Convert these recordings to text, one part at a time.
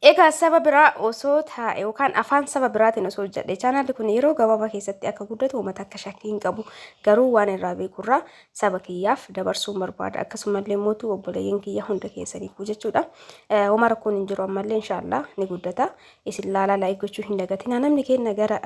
Egaa saba biraa osoo taa'e yookaan afaan saba biraatiin osoo hojjedhe chaanaalli kun yeroo gabaabaa keessatti akka guddatu uummata akka shakkii hin qabu. Garuu waan irraa beekurraa saba kiyyaaf dabarsuun barbaada. Akkasumallee mootuu obboleeyyan kiyya hunda keessaniifuu jechuudha. Homaa rakkoon hin jiru ammallee inshaallah ni guddata. Isin laalaa laayik gochuu hin dagatina. Namni keenya gara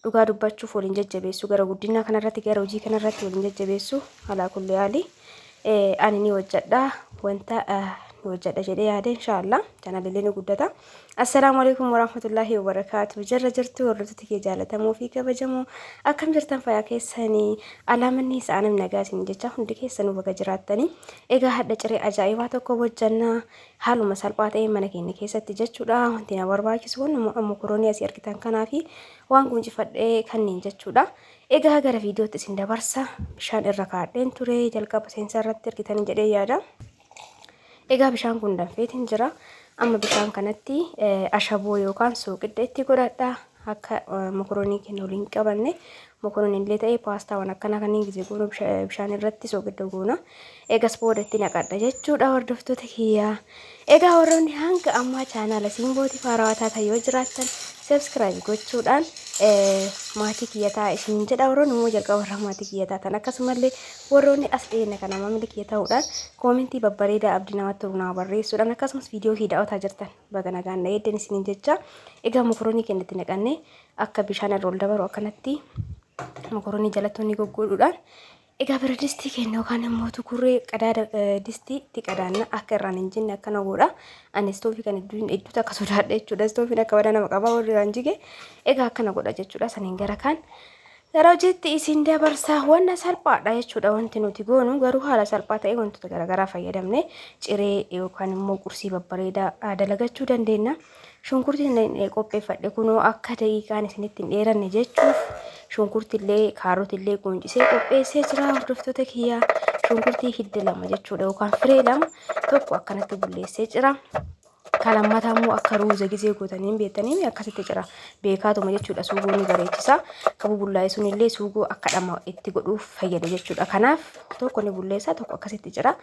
dhugaa dubbachuuf waliin jajjabeessu gara guddinaa kanarratti gara hojii kanarratti waliin jajjabeessu alaa kulli yaali. Ani ni hojjedha wanta wajjadha jedhee yaade inshaallah chaanaalli ni guddata. Assalaamu alaykum warahmatullahi wabarakatuh. Jarra jirtu warroota kee jaalatamuu fi kabajamoo akkam jirtan fayyaa keessanii alaamanni isaanii nagaatiin jecha hundi keessanuu baga jiraattanii. Egaa hadda ciree ajaa'ibaa tokko hojjannaa haaluma salphaa ta'e mana keenya keessatti jechuudha. Wanti na barbaachisu mokoroonii asii argitan kanaafi waan guuncifadhee kanneen jechuudha. Egaa gara viidiyootti isin dabarsa. Bishaan irra kaadheen ture jalqaba seensa irratti argitanii jedhee yaada. Egaa bishaan kun danfeetiin jira. Amma bishaan kanatti ashaboo yookaan soogidda itti godhadha. Akka mokoroonii keenya waliin qabanne mokorooniin illee ta'ee paastaa waan akkana kanneen gisee goonu bishaan irratti soogidda goona. Egas booda itti naqadha jechuudha hordoftoota kiyyaa. Egaa warroonni hanga ammaa chaanaala Simbootii Faarawaataa ta'e yoo jiraattan subscribe gochuudhaan maatii kiyya ta'a isin jedha. Warroonni immoo jalqaba irraa maatii kiyya taatan akkasumallee warroonni as dhiyeenya kana maamila kiyya ta'uudhaan koomentii babbareedaa abdii namatti tolu naa barreessuudhaan akkasumas viidiyoo fi daawwataa jirtan baga nagaan na eeddan isiniin jecha. Egaa mokoroonii keenya itti naqannee akka bishaan irra ol dabaru akkanatti mokoroonii jalattoonni goggoodhuudhaan egaa bira distii keenya yookaan immoo tukurree qadaada distii itti qadaanna akka irraan hin jenne akkana godha. Ani istoofii kan idduutu akka sodaadha jechuudha. Istoofiin akka badaa nama qabaa warri irraan jige egaa akkana godha jechuudha. Saniin gara kaan gara hojiitti isin dabarsaa wanna salphaadha jechuudha. Wanti nuti goonu garuu haala salphaa ta'e wantoota garaagaraa fayyadamne ciree yookaan immoo qursii babbareedaa dalagachuu dandeenya. Shunkurtiin qopheeffadhe kunoo akka daqiiqaan isinitti hin dheeranne jechuuf shunkurtillee kaarotillee quncisee qopheessee jira hordoftoota kiyyaa. Shunkurtii hidda lama jechuudha yookaan firee lama tokko akkanatti bulleessee jira. Kalammataa immoo akka ruuza gisee gootaniin beektanii akkasitti jira beekaatuma jechuudha. Suugoo ni bareechisa. Qabu bullaa'ee sunillee suugoo akka dhama itti godhuuf fayyada jechuudha. Kanaaf tokko ni bulleessa tokko akkasitti jira.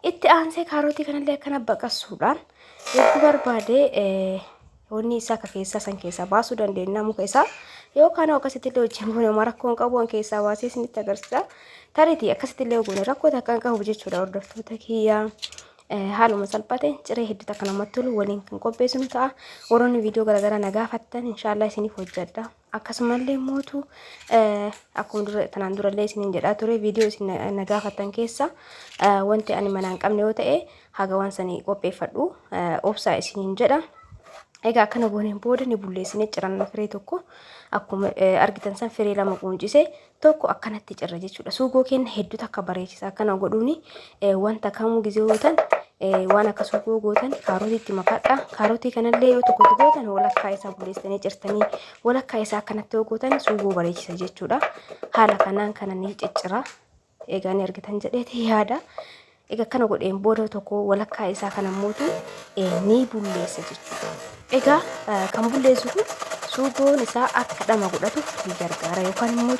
Itti aansee kaarotii kanallee akkana baqasuudhaan yogguu barbaade wanni isaa akka keessaa san keessaa baasuu dandeenya muka isaa yookaan akkasitti illee wajjin goone rakkoon qabu waan keessaa baasee isinitti agarsiisa. Tariitii akkasitti illee goone rakkoo takka hin qabu jechuudha hordoftoota kiyyaa. Haaluma salphaate ciree hedduu akka namatti tolu waliin kan qopheessinu ta'a. Warroonni viidiyoo garaagaraa na gaafattan inshaallah isiniif hojjedha. Akkasumallee mootu akkuma tanaan durallee isiniin jedhaa ture viidiyoo isin na gaafattan keessa wanti ani mana hin qabne yoo ta'e haga waan sanii qopheeffadhu obsaa isiniin jedha. Egaa akkana gooneen booda ni bulleessine ciranna firee tokko akkuma argitan san firee lama quuncisee tokko akkanatti cirra jechuudha. Suugoo keenya hedduu akka bareechisa akkana godhuuni wanta kamuu gisee gootan waan akka suugoo gootan kaarotiitti makadha. Kaarotii kanallee yoo tokkotti gootan walakkaa isaa bulleessanii cirtanii walakkaa isaa akkanatti yoo gootan suugoo bareechisa jechuudha. Haala kanaan kana ni ciccira. Egaa ni argitan jedheeti yaada. Egaa kana godheen booda tokko walakkaa isaa kana mootu ni bulleessa jechuudha. Egaa kan bulleessu kun suugoon isaa akka dhama godhatuuf ni gargaara yookaan immoo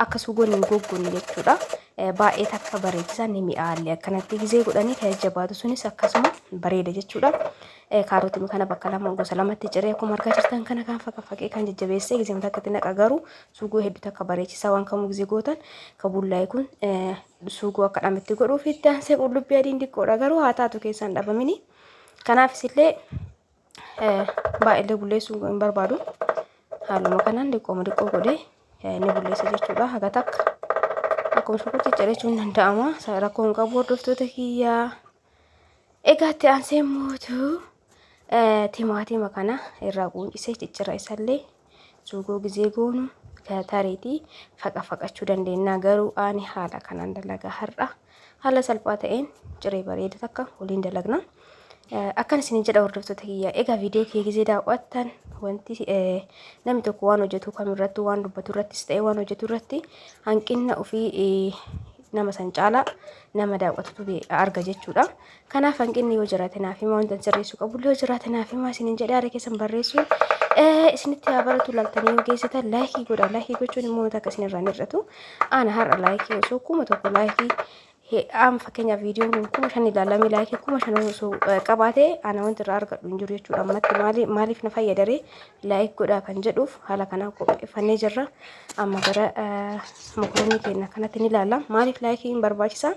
akka suugoon hin goggonne jechuudha. Baay'ee takka bareechisa ni mi'aalle akkanatti gisee godhanii kan jabaatu sunis akkasuma bareeda jechuudha. Kaarotii kana bakka lama gosa lamatti ciree akkuma argaa jirtan kana kan fakkii kan jajjabeessee gisee takkatti naqa garuu suugoo hedduu takka bareechisa waan kamuu gisee gootan kan bullaa'e kun suugoo akka dhametti godhuuf itti aansee qullubbii adiin diqqoodha garuu haa taatu keessaan dhabamini. Kanaafis illee baay'ee bulleessuu hin barbaadu. Haaluma kanaan diqqoo godhee ni bulleessa jechuudha. Haga takka akkuma shunkurtii cireechuun danda'ama. Rakkoo hin qabu hordoftoota kiyyaa. Egaa itti aansee mootu timaatima kana irraa quuncisee ciccira isallee suugoo gisee goonu tariitii faqachuu dandeenya. Garuu ani haala kanaan dalagaa har'a haala salphaa ta'een ciree bareeda takka waliin dalagna. Akkan isin jedha hordoftoota kiyyaa. Egaa viidiyoo kee gisee daawwattan wanti namni tokko waan hojjetu kamirratti waan dubbatu irrattis ta'e waan hojjetu irratti hanqina ofii nama san caalaa nama daawwatutu arga jechuudha. Kanaaf hanqinni yoo jiraate naaf himaa wanti sirreessuu qabu yoo jiraate naaf himaa isiniin jedhee haala keessan barreessu isinitti haa baratu laaltanii yoo geessitan laayikii godha. Laayikii gochuun immoo takka isin irraa hir'atu. Ana har'a laayikii osoo kuma tokko laayikii am fakkeenyaaf viidiyoon kun 5,000 ilaalamee laayikii 5,000 osoo qabaatee ana wanti irraa argadhu hin jiru jechuudha. Ammatti maaliif na fayyadare laayik godhaa kan jedhuuf haala kanaan qopheeffannee jirra. Amma gara mokoroonii keenya kanatti ni ilaalla. Maaliif laayikiin barbaachisa?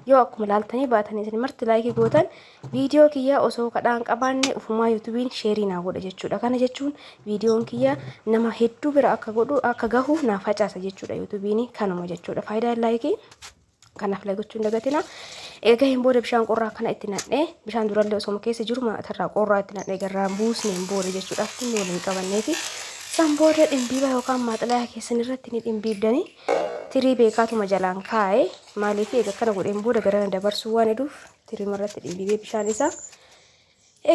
Yoo akkuma ilaaltanii baatanii isin marti laayikii gootan viidiyoo kiyya osoo kadhaan qabaanne ufumaa yuutuubiin sheerii naa godha jechuudha. Kana jechuun viidiyoon kiyya nama hedduu bira akka gahu naa facaasa jechuudha yuutuubiin kanuma jechuudha. Faayidaan laayikii kanaaf laayikii dagatina. Egaa hin booda bishaan qorraa kana itti naqnee bishaan durallee osoo keessa jiru maatarraa qorraa itti naqnee garraan buusnee hin booda jechuudha. Inni waliin qabanneeti. San booda dhimbiiba yookaan maaxalaa keessan irratti ni dhimbiibdanii tirii beekaatuma jalaan kaa'ee maaliif egaa kana godheen booda gara dabarsuu waan hedduuf tirii irratti dhimbiibee bishaan isaa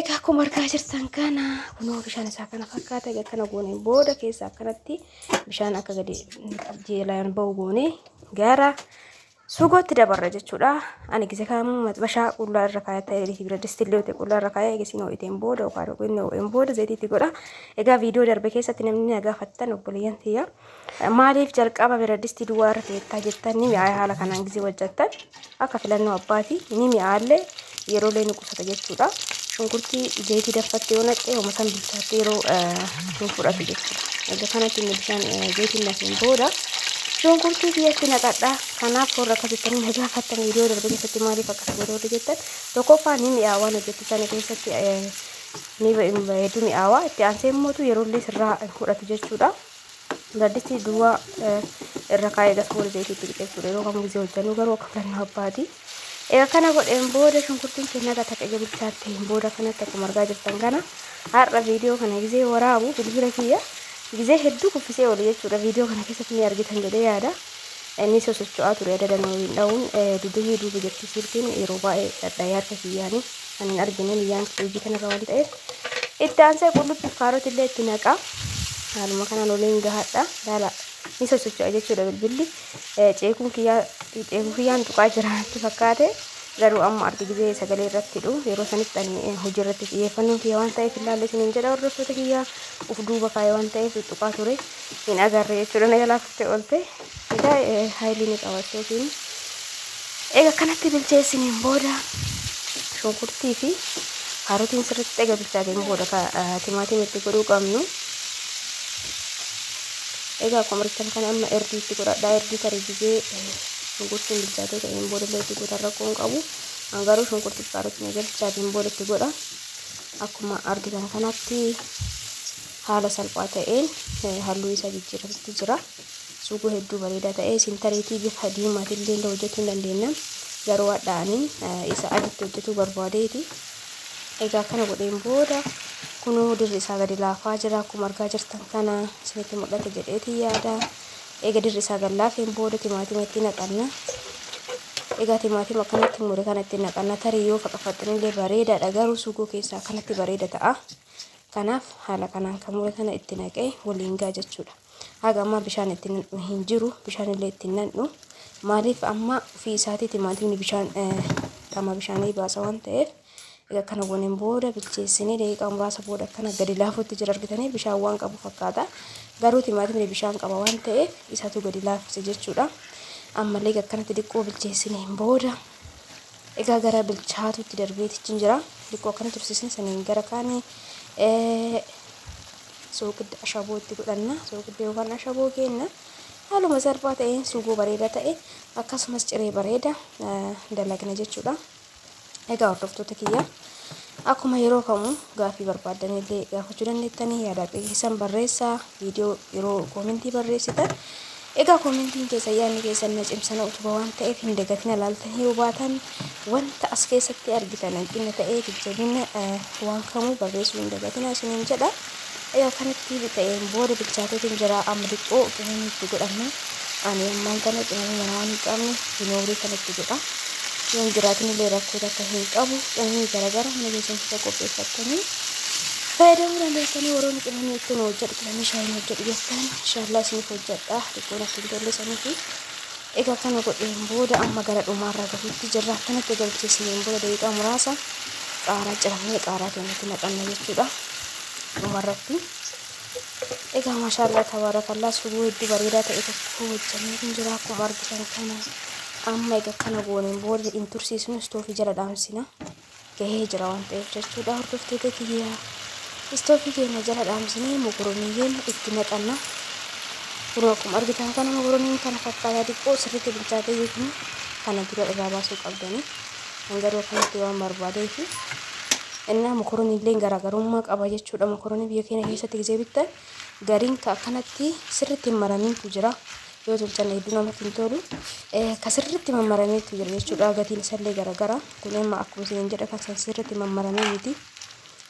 egaa akkuma argaa jirtan kana kunoo bishaan isaa kana fakkaata. Egaa kana gooneen booda keessa akkanatti bishaan akka gadi jeelaan ba'u goonee gara suugootti dabarra jechuudha. Ani gise kaamu maxbashaa qullaa irra kaayatee editii bira distillee qullaa irra kaayee eegisiin ho'iteen booda yookaan ho'iteen booda zayitiitti godha. Egaa viidiyoo darbe keessatti namni na gaafattan obboleeyyan tiyya maaliif jalqaba bira distii duwwaa irra teettaa jettan ni mi'aa haala kanaan gisee hojjettan akka filannoo abbaati ni mi'aallee yeroo lee ni qusata jechuudha. Shunkurtii zayitii daffattee yoo naqxee hooma san bilchaattee yeroo hin fudhatu jechuudha. Egaa kanatti inni bishaan zayitiin naqeen booda shunkurtii biyyatti naqadha. Kanaaf warra akkasitti na gaafattan viidiyoo darbe keessatti maaliif akkas godhu jettan tokkoffaa ni mi'aawaa hojjetu sana keessatti ni hedduu mi'aawaa itti aansee mootu yeroo illee sirraa fudhatu jechuudha. Gaddisti duwwaa irra kaayee gas booda zayitiitti qixeessuudha. Yeroo kamuu gisee hojjennu garuu akka filannoo abbaati. Egaa kana godheen booda shunkurtiin keenya takka bilchaatteen booda kanatti akkuma argaa jirtan kana har'a viidiyoo kana gisee waraabu bilbila kiyya gisee hedduu kuffisee oolu jechuudha. Viidiyoo kana keessatti ni argitan jedhee yaada. Inni sosocho'aa ture dadanoo hin dha'uun duddubii duuba jirti silkiin yeroo baay'ee dhadhaa'ee harka kiyyaanii kan hin argine miyyaan hojii kanarra waan ta'eef itti aansee qullubbii kaarootii illee itti naqa. Haaluma kanaan waliin gahadha. Daala ni sosocho'a jechuudha bilbilli. Ceekuun kiyyaan tuqaa jiraatti fakkaate garuu amma argi gisee sagalee irratti hidhu yeroo sanitti ani hojii irratti xiyyeeffannoon kiyya waan ta'eef ilaalle isiniin jedha hordoftoota kiyyaa uf duuba kaayee waan ta'eef tuqaa ture hin agarre jechuudha. Na jalaa fuftee oolte egaa haayilii ni qabattootiin egaa kanatti bilcheessiniin booda shunkurtii fi kaarootiin sirriitti egaa bilchaateen booda timaatiin itti godhuu qabnu. Egaa akkuma argitan kana amma erdiitti godhadhaa. Erdii tarii gisee shunkurtiin bilchaatee ta'een booda illee itti godhan rakkoon qabu. Garuu shunkurtii fi kaarootiin bilchaateen booda itti godha. Akkuma argitan kanatti haala salphaa ta'een halluu isaa jijjiirratti jira. Suugoo hedduu bareedaa ta'ee isin tariitii bifa diimaatiin illee hojjechuu hin dandeenya. Garuu hadhaaniin isa aditti hojjechuu barbaadeeti. Egaa kana godheen booda kunoo dirri isaa gadi laafaa jira. Akkuma argaa jirtan kana isinitti mul'ata jedheeti yaada. Egaa dirri isaa gadi laafeen booda timaatima itti naqanna. Egaa timaatima akkanatti mure kanatti naqanna. Tarii yoo faqafaxxinillee bareedaadha. Garuu suugoo keessaa akkanatti bareeda ta'a. Kanaaf haala kanaan kan mure kana itti naqee waliin gaa jechuudha. Haga amma bishaan itti hin jiru. Bishaan illee itti nannu. Maaliif amma ofii isaatii timaatimni bishaan qama bishaanii baasa waan ta'eef egaa kana gooneen booda bilcheessinee daqiiqaa muraasa booda akkana gadi laafuutti jira argitanii bishaan waan qabu fakkaata. Garuu timaatimni bishaan qaba waan ta'eef isatu gadi laafise jechuudha. Ammallee akkanatti diqqoo bilcheessineen booda egaa gara bilchaatuutti darbeetiin jira. Diqqoo akkana tursiisne saniin gara kaanii soogidda ashaboo itti godhanna. Soogidda yookaan ashaboo kenna. Haaluma salphaa ta'een suugoo bareedaa ta'e akkasumas ciree bareeda dalagna jechuudha. Egaa hordoftoota kiyya akkuma yeroo kamuu gaaffii barbaaddanillee gaafachuu dandeettanii yaada keessan barreessaa. Viidiyoo yeroo koomentii barreessitan egaa koomentiin keessan yaadni keessan na cimsana utubaa waan ta'eef hin dagatina ilaaltanii yoo baatan wanta as keessatti argitan hanqina ta'ee jajjabina waan kamuu barreessuu hin dagatina isiniin jedha. Egaa kanatti ta'een booda bilchaateetiin jira. Amma diqqoo qinanii itti godhanna. Ani ammaan kana qinanii mana waan hin qabne binoorii kanatti godha. Yoon jiraatin illee rakkoo takka hin qabu. Qinanii garagara mana keessatti qopheeffattanii fayyadamuu dandeessanii warroonni qinanii ittiin hojjedhu qinanii shaayii hojjedhu jettan inshaallah isiniif hojjedha. Xiqqoon akka hin tolle saniifi egaa kana godheen booda amma gara dhumaarraa gahuutti jirra. Akkanatti galcheessineen booda daqiiqaa muraasa qaaraa ciramee qaaraa keenyatti naqanna jechuudha. Dhumarratti egaa maashaallah tabaarakallaa suugoo hedduu bareedaa ta'e tokko hojjannee jira. Akkuma argitan kana amma egaa kana gooneen booda in tursiisnu istoofii jala dhaamsina. Gahee jira waan ta'eef jechuudha hordoftoota kiyyaa. Istoofii keenya jala dhaamsinee mokorooniin itti naqanna. Kun akkuma argitan kana mokorooniin kana fakkaataa xiqqoo sirriitti bilchaatee jiru kana dura irraa baasuu qabdanii. Garuu akkanatti waan barbaadeefi innaa mokorooniin illee garaagarummaa qaba jechuudha. Mokoroonii biyya keenya keessatti gisee bittan gariin akkanatti sirriitti maramintu jira. Yoo tolchan hedduu namatti hin tolu. Ka sirriitti mammarameetu jira jechuudha. Gatiin isallee garaagara. Kun amma akkuma isin jedha kan sirriitti mammaramee miti.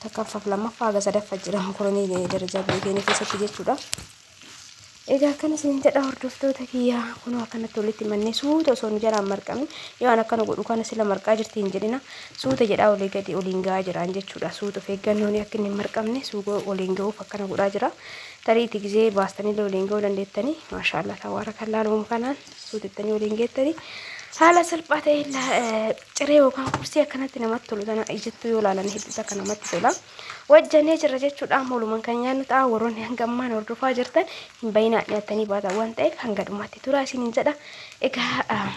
Takkaaffaaf lammaffaa haga sadaffaa jira mokoroonii darajaa biyya keenya keessatti jechuudha. Egaa akkana isin jedha hordoftoota kiyyaa kun akkanatti walitti mannee suuta osoo nu jalaan marqamin yoo an akkana godhu kana sila marqaa jirti hin jedhina suuta jedhaa olii gadi oliin gahaa jiraan jechuudha. Suuta of eeggannoon akka inni hin marqamne suuta oliin gahuuf akkana godhaa jira. Tariitti gisee baastanii oliin gahuu dandeettanii maashaallah tabaarakallah loom kanaan suutettanii oliin geettanii haala salphaa ta'een ciree yookaan kursii akkanatti namatti tolu tana ijattu yoo ilaalan hedduus akka namatti tola. Wajjannee jirra jechuudha. Walumaan kan nyaannu ta'a warroonni hanga ammaan hordofaa jirtan hin bayinaa dhiyaatanii baatan waan ta'eef hanga dhumaatti tura isiniin jedha. Egaa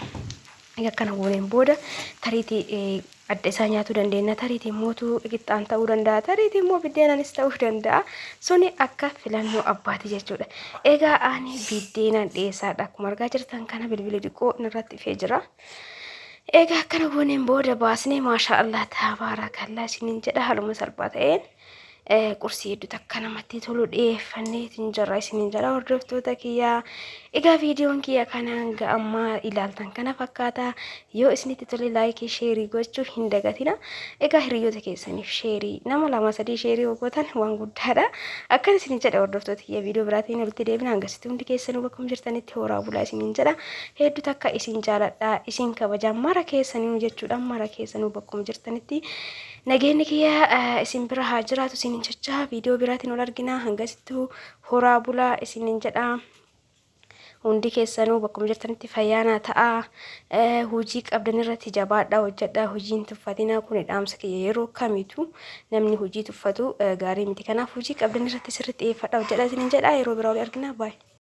akkana gooneen booda tariitii adda isaa nyaatuu dandeenya. Tariitii mootuu qixxaan ta'uu danda'a. Tariitii immoo biddeenanis ta'uu danda'a. Suni akka filannoo abbaati jechuudha. Egaa ani biddeenaan dhiyeessaadha. Akkuma argaa jirtan kana bilbila xiqqoo irratti ifee jira. Egaa akkana gooneen booda baasnee maashaallah tabaarakallah isiniin jedha haaluma salphaa ta'een. Qursii hedduu takka namatti tolu dhiyeeffanneetiin jirra isiniin jedha hordoftoota kiyyaa. Egaa viidiyoon kiyya kana hanga ammaa ilaaltan kana fakkaata. Yoo isinitti tole laayikii sheerii gochuu hin dagatina. Egaa hiriyoota keessaniif sheerii nama 2-3 sheerii hoggotan waan guddaadha. Akkan isiniin jedha hordoftoota kiyya viidiyoo biraatiin walitti deebina hangasitti hundi keessanuu bakkuma jirtanitti horaa bulaa isiniin jedha. Hedduu takka isin jaaladha isin kabajaa mara keessanuu jechuudha mara keessanuu bakkuma jirtanitti. Nageenyi kiyya isin bira haa jiraatu isiniin jecha viidiyoo biraatiin wal argina hangasittuu horaa bulaa isiniin jedha. Hundi keessanuu bakkuma jirtanitti fayyaanaa ta'a. Hojii qabdan irratti jabaadhaa hojjedhaa hojiin tuffatinaa kun dhaamsa kiyya yeroo kamiitu namni hojii tuffatu gaarii miti. Kanaaf hojii qabdan irratti sirriitti xiyyeeffadhaa hojjedhaa isiniin jedha yeroo biraa wal argina baay'ee.